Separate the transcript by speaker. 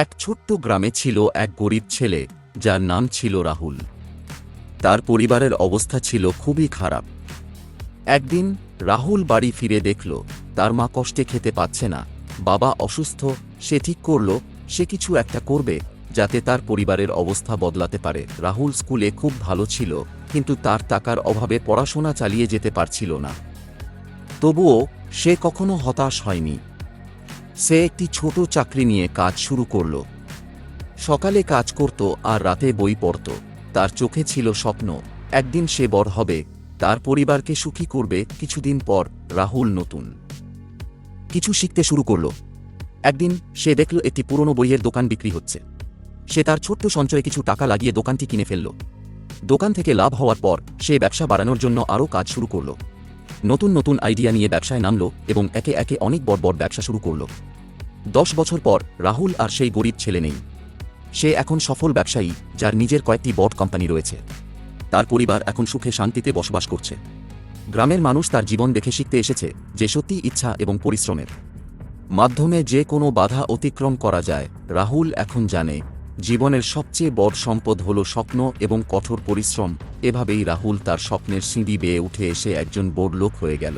Speaker 1: এক ছোট্ট গ্রামে ছিল এক গরিব ছেলে, যার নাম ছিল রাহুল। তার পরিবারের অবস্থা ছিল খুবই খারাপ। একদিন রাহুল বাড়ি ফিরে দেখল তার মা কষ্টে খেতে পাচ্ছে না, বাবা অসুস্থ। সে ঠিক করল সে কিছু একটা করবে যাতে তার পরিবারের অবস্থা বদলাতে পারে। রাহুল স্কুলে খুব ভালো ছিল, কিন্তু তার টাকার অভাবে পড়াশোনা চালিয়ে যেতে পারছিল না। তবুও সে কখনো হতাশ হয়নি। সে একটি ছোট চাকরি নিয়ে কাজ শুরু করল। সকালে কাজ করত আর রাতে বই পড়ত। তার চোখে ছিল স্বপ্ন, একদিন সে বড় হবে, তার পরিবারকে সুখী করবে। কিছুদিন পর রাহুল নতুন কিছু শিখতে শুরু করল। একদিন সে দেখল একটি পুরনো বইয়ের দোকান বিক্রি হচ্ছে। সে তার ছোট্ট সঞ্চয়ে কিছু টাকা লাগিয়ে দোকানটি কিনে ফেলল। দোকান থেকে লাভ হওয়ার পর সে ব্যবসা বাড়ানোর জন্য আরও কাজ শুরু করল। নতুন নতুন আইডিয়া নিয়ে ব্যবসায় নামল এবং একে একে অনেক বড় বড় ব্যবসা শুরু করল। 10 বছর পর রাহুল আর সেই গরিব ছেলে নেই। সে এখন সফল ব্যবসায়ী, যার নিজের কয়েকটি বড় কোম্পানি রয়েছে। তার পরিবার এখন সুখে শান্তিতে বসবাস করছে। গ্রামের মানুষ তার জীবন দেখে শিখতে এসেছে যে সত্যি ইচ্ছা এবং পরিশ্রমের মাধ্যমে যে কোনো বাধা অতিক্রম করা যায়। রাহুল এখন জানে জীবনের সবচেয়ে বড় সম্পদ হল স্বপ্ন এবং কঠোর পরিশ্রম। এভাবেই রাহুল তার স্বপ্নের সিঁড়ি বেয়ে উঠে এসে একজন বড়লোক হয়ে গেল।